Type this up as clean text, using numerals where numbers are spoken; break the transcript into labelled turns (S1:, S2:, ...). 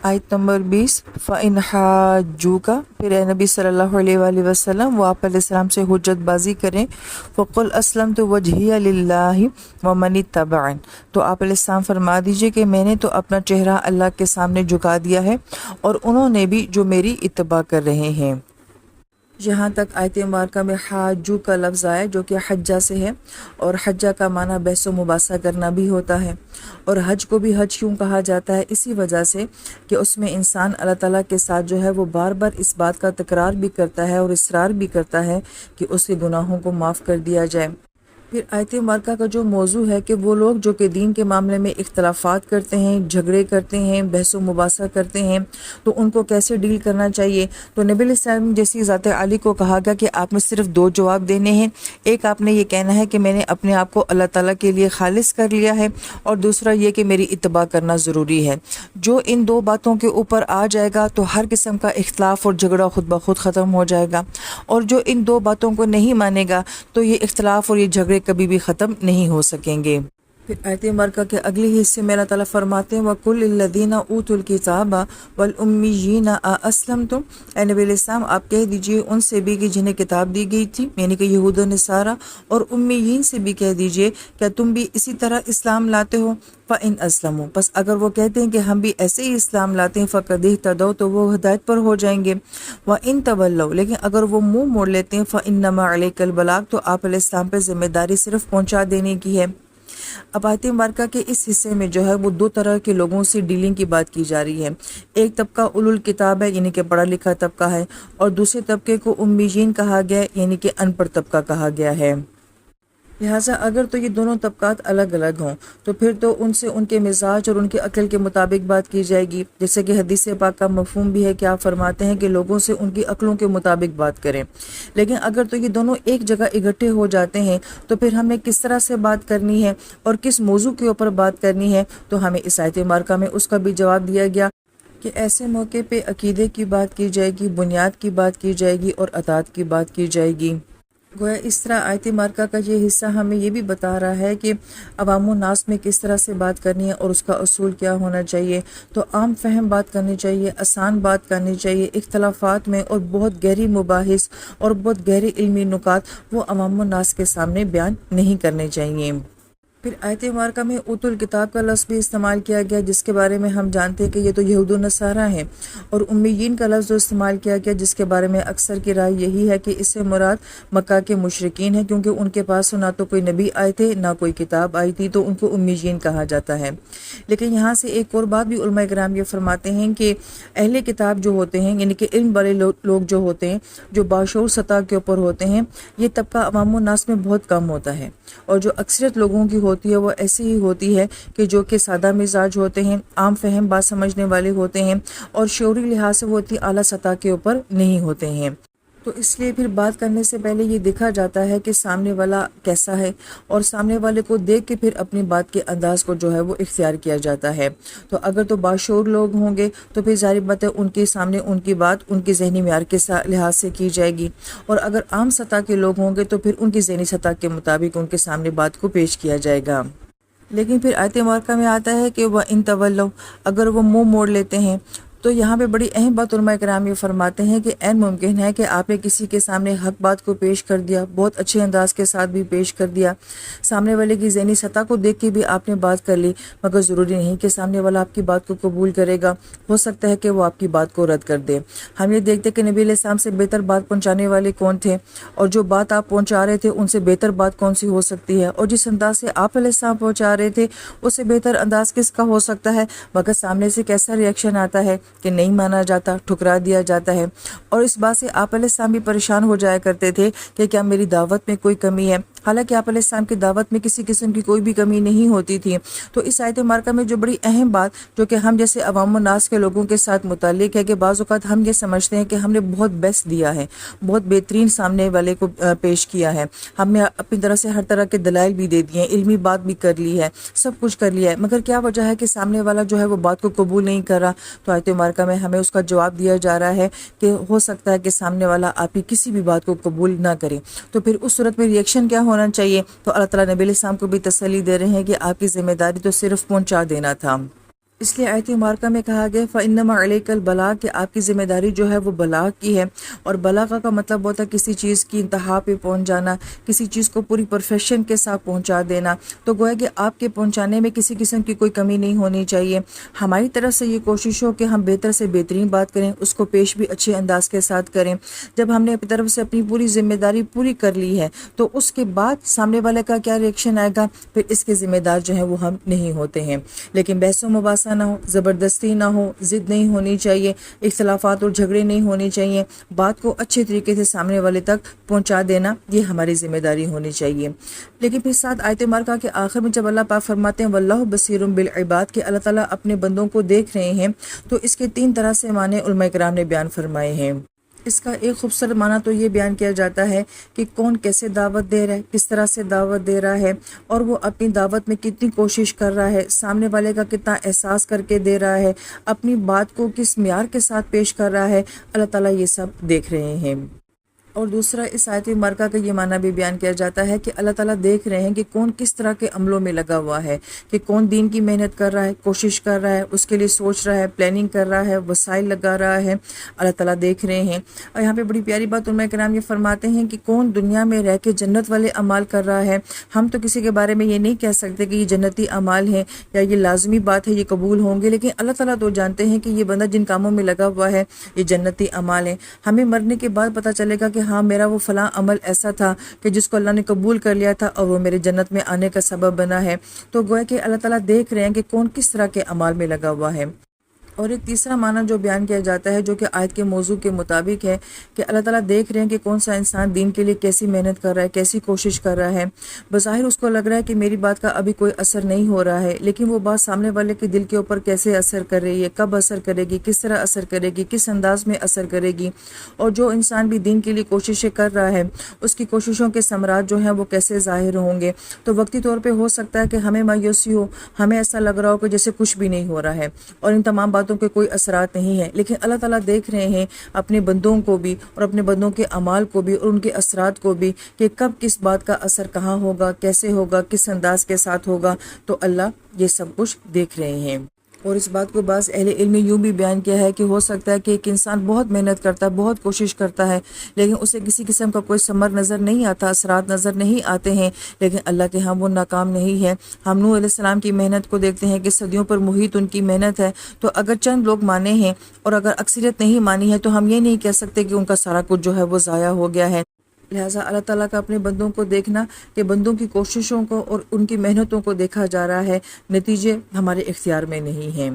S1: آیت نمبر 20 فَإِنْ حَاجُّوكَ، پھر اے نبی صلی اللہ علیہ وآلہ وسلم وہ آپ علیہ السلام سے حجت بازی کریں، فَقُلْ أَسْلَمْتُ وَجْهِيَ لِلَّهِ وَمَنِ اتَّبَعَنِ، تو آپ علیہ السلام فرما دیجئے کہ میں نے تو اپنا چہرہ اللہ کے سامنے جھکا دیا ہے اور انہوں نے بھی جو میری اتباع کر رہے ہیں۔ یہاں تک آیت مبارکہ میں حاجو کا لفظ آیا جو کہ حجہ سے ہے، اور حجہ کا معنی بحث و مباحثہ کرنا بھی ہوتا ہے، اور حج کو بھی حج کیوں کہا جاتا ہے؟ اسی وجہ سے کہ اس میں انسان اللہ تعالیٰ کے ساتھ جو ہے وہ بار بار اس بات کا تکرار بھی کرتا ہے اور اصرار بھی کرتا ہے کہ اس کے گناہوں کو معاف کر دیا جائے۔ پھر آیت مبارکہ کا جو موضوع ہے کہ وہ لوگ جو کہ دین کے معاملے میں اختلافات کرتے ہیں، جھگڑے کرتے ہیں، بحث و مباحثہ کرتے ہیں، تو ان کو کیسے ڈیل کرنا چاہیے؟ تو نبی علیہ السلام جیسی ذات عالی کو کہا گیا کہ آپ نے صرف دو جواب دینے ہیں، ایک آپ نے یہ کہنا ہے کہ میں نے اپنے آپ کو اللہ تعالیٰ کے لیے خالص کر لیا ہے، اور دوسرا یہ کہ میری اتباع کرنا ضروری ہے۔ جو ان دو باتوں کے اوپر آ جائے گا تو ہر قسم کا اختلاف اور جھگڑا خود بخود ختم ہو جائے گا، اور جو ان دو باتوں کو نہیں مانے گا تو یہ اختلاف اور یہ جھگڑے کبھی بھی ختم نہیں ہو سکیں گے۔ پھر آیت مبارکہ کے اگلے حصے میں اللہ تعالیٰ فرماتے ہیں وَقُلْ لِلَّذِينَ أُوتُوا الْكِتَابَ وَالْأُمِّيِّينَ أَأَسْلَمْتُمْ، اے نبی علیہ السلام آپ کہہ دیجئے ان سے بھی کہ جنہیں کتاب دی گئی تھی، یعنی کہ یہود و نصارہ، اور امیین سے بھی کہہ دیجئے کیا تم بھی اسی طرح اسلام لاتے ہو؟ فَإِنْ أَسْلَمُوا، پس اگر وہ کہتے ہیں کہ ہم بھی ایسے ہی اسلام لاتے ہیں، فَقَدْ اهْتَدَوْا، تو وہ ہدایت پر ہو جائیں گے۔ وَإِنْ تَوَلَّوْا، لیکن اگر وہ منہ موڑ لیتے ہیں، فَإِنَّمَا عَلَيْكَ الْبَلَاغُ، تو آپ علیہ السلام پہ ذمہ داری صرف پہنچا دینے کی ہے۔ اب آیت مبارکہ کے اس حصے میں جو ہے وہ دو طرح کے لوگوں سے ڈیلنگ کی بات کی جا رہی ہے۔ ایک طبقہ اولو الکتاب ہے، یعنی کہ پڑھا لکھا طبقہ ہے، اور دوسرے طبقے کو امیین کہا گیا ہے، یعنی کہ ان پڑھ طبقہ کہا گیا ہے۔ لہٰذا اگر تو یہ دونوں طبقات الگ الگ ہوں تو پھر تو ان سے ان کے مزاج اور ان کی عقل کے مطابق بات کی جائے گی، جیسے کہ حدیث پاک کا مفہوم بھی ہے کہ آپ فرماتے ہیں کہ لوگوں سے ان کی عقلوں کے مطابق بات کریں۔ لیکن اگر تو یہ دونوں ایک جگہ اکٹھے ہو جاتے ہیں تو پھر ہمیں کس طرح سے بات کرنی ہے اور کس موضوع کے اوپر بات کرنی ہے، تو ہمیں اس آیت مبارکہ میں اس کا بھی جواب دیا گیا کہ ایسے موقع پہ عقیدے کی بات کی جائے گی، بنیاد کی بات کی جائے گی اور اطاعت کی بات کی جائے گی۔ گویا اس طرح آیت مبارکہ کا یہ حصہ ہمیں یہ بھی بتا رہا ہے کہ عوام الناس میں کس طرح سے بات کرنی ہے اور اس کا اصول کیا ہونا چاہیے۔ تو عام فہم بات کرنی چاہیے، آسان بات کرنی چاہیے، اختلافات میں اور بہت گہری مباحث اور بہت گہری علمی نکات وہ عوام الناس کے سامنے بیان نہیں کرنے چاہیے۔ پھر آیت مبارکہ میں اوت الکتاب کا لفظ بھی استعمال کیا گیا، جس کے بارے میں ہم جانتے ہیں کہ یہ تو یہود و نصارہ ہیں، اور امیین کا لفظ جو استعمال کیا گیا جس کے بارے میں اکثر کی رائے یہی ہے کہ اس سے مراد مکہ کے مشرکین ہیں، کیونکہ ان کے پاس نہ تو کوئی نبی آئے تھے نہ کوئی کتاب آئی تھی، تو ان کو امیین کہا جاتا ہے۔ لیکن یہاں سے ایک اور بات بھی علماء کرام یہ فرماتے ہیں کہ اہل کتاب جو ہوتے ہیں، یعنی کہ علم والے لوگ جو ہوتے ہیں، جو باشعور سطح کے اوپر ہوتے ہیں، یہ طبقہ عوام الناس میں بہت کم ہوتا ہے، اور جو اکثریت لوگوں کی ہوتی ہے وہ ایسی ہی ہوتی ہے کہ جو کہ سادہ مزاج ہوتے ہیں، عام فہم بات سمجھنے والے ہوتے ہیں، اور شعوری لحاظ سے وہ اتنی اعلیٰ سطح کے اوپر نہیں ہوتے ہیں۔ تو اس لیے پھر بات کرنے سے پہلے یہ دیکھا جاتا ہے کہ سامنے والا کیسا ہے، اور سامنے والے کو دیکھ کے پھر اپنی بات کے انداز کو جو ہے وہ اختیار کیا جاتا ہے۔ تو اگر تو باشعور لوگ ہوں گے تو پھر ظاہر بات ہے ان کے سامنے ان کی بات ان کے ذہنی معیار کے لحاظ سے کی جائے گی، اور اگر عام سطح کے لوگ ہوں گے تو پھر ان کی ذہنی سطح کے مطابق ان کے سامنے بات کو پیش کیا جائے گا۔ لیکن پھر آیت مبارکہ میں آتا ہے کہ وَإِن تَوَلَّوْا، اگر وہ منہ موڑ لیتے ہیں، تو یہاں پہ بڑی اہم بات علماء کرام یہ فرماتے ہیں کہ عین ممکن ہے کہ آپ نے کسی کے سامنے حق بات کو پیش کر دیا، بہت اچھے انداز کے ساتھ بھی پیش کر دیا، سامنے والے کی ذہنی سطح کو دیکھ کے بھی آپ نے بات کر لی، مگر ضروری نہیں کہ سامنے والا آپ کی بات کو قبول کرے گا، ہو سکتا ہے کہ وہ آپ کی بات کو رد کر دے۔ ہم یہ دیکھتے کہ نبی علیہ السلام سے بہتر بات پہنچانے والے کون تھے، اور جو بات آپ پہنچا رہے تھے ان سے بہتر بات کون سی ہو سکتی ہے، اور جس انداز سے آپ علیہ السلام پہنچا رہے تھے اس سے بہتر انداز کس کا ہو سکتا ہے، مگر سامنے سے کیسا ریئیکشن آتا ہے کہ نہیں مانا جاتا، ٹھکرا دیا جاتا ہے، اور اس بات سے آپ علیہ السلام بھی پریشان ہو جایا کرتے تھے کہ کیا میری دعوت میں کوئی کمی ہے، حالانکہ آپ علیہ السلام کی دعوت میں کسی قسم کی کوئی بھی کمی نہیں ہوتی تھی۔ تو اس آیت مبارکہ میں جو بڑی اہم بات جو کہ ہم جیسے عوام الناس کے لوگوں کے ساتھ متعلق ہے کہ بعض اوقات ہم یہ سمجھتے ہیں کہ ہم نے بہت بیسٹ دیا ہے، بہت بہترین سامنے والے کو پیش کیا ہے، ہم نے اپنی طرح سے ہر طرح کے دلائل بھی دے دیے ہیں، علمی بات بھی کر لی ہے، سب کچھ کر لیا ہے، مگر کیا وجہ ہے کہ سامنے والا جو ہے وہ بات کو قبول نہیں کر رہا؟ تو آیت مبارکہ میں ہمیں اس کا جواب دیا جا رہا ہے کہ ہو سکتا ہے کہ سامنے والا آپ کی کسی بھی بات کو قبول نہ کرے، تو پھر اس صورت میں ریئیکشن کیا ہونا چاہیے؟ تو اللہ تعالیٰ نبی علیہ السلام کو بھی تسلی دے رہے ہیں کہ آپ کی ذمہ داری تو صرف پہنچا دینا تھا۔ اس لیے آیت مبارکہ میں کہا گیا فَإِنَّمَا عَلَيْكَ الْبَلَاغُ کہ آپ کی ذمہ داری جو ہے وہ بلاغ کی ہے، اور بلاغہ کا مطلب ہوتا ہے کسی چیز کی انتہا پہ پہنچ جانا، کسی چیز کو پوری پرفیکشن کے ساتھ پہنچا دینا۔ تو گویا کہ آپ کے پہنچانے میں کسی قسم کی کوئی کمی نہیں ہونی چاہیے۔ ہماری طرف سے یہ کوشش ہو کہ ہم بہتر سے بہترین بات کریں، اس کو پیش بھی اچھے انداز کے ساتھ کریں۔ جب ہم نے اپنی طرف سے اپنی پوری ذمہ داری پوری کر لی ہے تو اس کے بعد سامنے والے کا کیا ریئیکشن آئے گا، پھر اس کے ذمہ دار جو ہیں وہ ہم نہیں ہوتے ہیں۔ لیکن بحث و مباحثہ نہ ہو، زبردستی نہ ہو، ضد نہیں ہونی چاہیے، اختلافات اور جھگڑے نہیں ہونے چاہیے، بات کو اچھے طریقے سے سامنے والے تک پہنچا دینا یہ ہماری ذمہ داری ہونی چاہیے۔ لیکن پھر ساتھ آیت مبارکہ کے آخر میں جب اللہ پاک فرماتے ہیں واللہ بصیر بالعباد کہ اللہ تعالیٰ اپنے بندوں کو دیکھ رہے ہیں، تو اس کے 3 طرح سے معنی علماء کرام نے بیان فرمائے ہیں۔ اس کا ایک خوبصورت معنی تو یہ بیان کیا جاتا ہے کہ کون کیسے دعوت دے رہا ہے، کس طرح سے دعوت دے رہا ہے، اور وہ اپنی دعوت میں کتنی کوشش کر رہا ہے، سامنے والے کا کتنا احساس کر کے دے رہا ہے، اپنی بات کو کس معیار کے ساتھ پیش کر رہا ہے، اللہ تعالیٰ یہ سب دیکھ رہے ہیں۔ اور دوسرا اس آیت مبارکہ کا یہ معنی بھی بیان کیا جاتا ہے کہ اللہ تعالیٰ دیکھ رہے ہیں کہ کون کس طرح کے عملوں میں لگا ہوا ہے، کہ کون دین کی محنت کر رہا ہے، کوشش کر رہا ہے، اس کے لیے سوچ رہا ہے، پلاننگ کر رہا ہے، وسائل لگا رہا ہے، اللہ تعالیٰ دیکھ رہے ہیں۔ اور یہاں پہ بڑی پیاری بات علماء کرام یہ فرماتے ہیں کہ کون دنیا میں رہ کے جنت والے اعمال کر رہا ہے۔ ہم تو کسی کے بارے میں یہ نہیں کہہ سکتے کہ یہ جنتی اعمال ہیں یا یہ لازمی بات ہے یہ قبول ہوں گے، لیکن اللہ تعالیٰ تو جانتے ہیں کہ یہ بندہ جن کاموں میں لگا ہوا ہے یہ جنتی اعمال ہیں۔ ہمیں مرنے کے بعد پتہ چلے گا کہ ہاں میرا وہ فلاں عمل ایسا تھا کہ جس کو اللہ نے قبول کر لیا تھا اور وہ میرے جنت میں آنے کا سبب بنا ہے۔ تو گویا کہ اللہ تعالیٰ دیکھ رہے ہیں کہ کون کس طرح کے اعمال میں لگا ہوا ہے۔ اور ایک تیسرا معنی جو بیان کیا جاتا ہے جو کہ آیت کے موضوع کے مطابق ہے کہ اللہ تعالیٰ دیکھ رہے ہیں کہ کون سا انسان دین کے لیے کیسی محنت کر رہا ہے، کیسی کوشش کر رہا ہے۔ بظاہر اس کو لگ رہا ہے کہ میری بات کا ابھی کوئی اثر نہیں ہو رہا ہے، لیکن وہ بات سامنے والے کے دل کے اوپر کیسے اثر کر رہی ہے، کب اثر کرے گی، کس طرح اثر کرے گی، کس انداز میں اثر کرے گی۔ اور جو انسان بھی دین کے لیے کوششیں کر رہا ہے اس کی کوششوں کے ثمرات جو ہیں وہ کیسے ظاہر ہوں گے۔ تو وقتی طور پہ ہو سکتا ہے کہ ہمیں مایوسی ہو، ہمیں ایسا لگ رہا ہو کہ جیسے کچھ بھی نہیں ہو رہا ہے اور ان تمام باتوں کے کوئی اثرات نہیں ہے، لیکن اللہ تعالیٰ دیکھ رہے ہیں اپنے بندوں کو بھی اور اپنے بندوں کے اعمال کو بھی اور ان کے اثرات کو بھی کہ کب کس بات کا اثر کہاں ہوگا، کیسے ہوگا، کس انداز کے ساتھ ہوگا۔ تو اللہ یہ سب کچھ دیکھ رہے ہیں۔ اور اس بات کو بعض اہل علم نے یوں بھی بیان کیا ہے کہ ہو سکتا ہے کہ ایک انسان بہت محنت کرتا ہے، بہت کوشش کرتا ہے، لیکن اسے کسی قسم کا کوئی ثمر نظر نہیں آتا، اثرات نظر نہیں آتے ہیں، لیکن اللہ کے ہاں وہ ناکام نہیں ہے۔ ہم نوح علیہ السلام کی محنت کو دیکھتے ہیں کہ صدیوں پر محیط ان کی محنت ہے، تو اگر چند لوگ مانے ہیں اور اگر اکثریت نہیں مانی ہے تو ہم یہ نہیں کہہ سکتے کہ ان کا سارا کچھ جو ہے وہ ضائع ہو گیا ہے۔ لہٰذا اللہ تعالیٰ کا اپنے بندوں کو دیکھنا کہ بندوں کی کوششوں کو اور ان کی محنتوں کو دیکھا جا رہا ہے، نتیجے ہمارے اختیار میں نہیں ہیں۔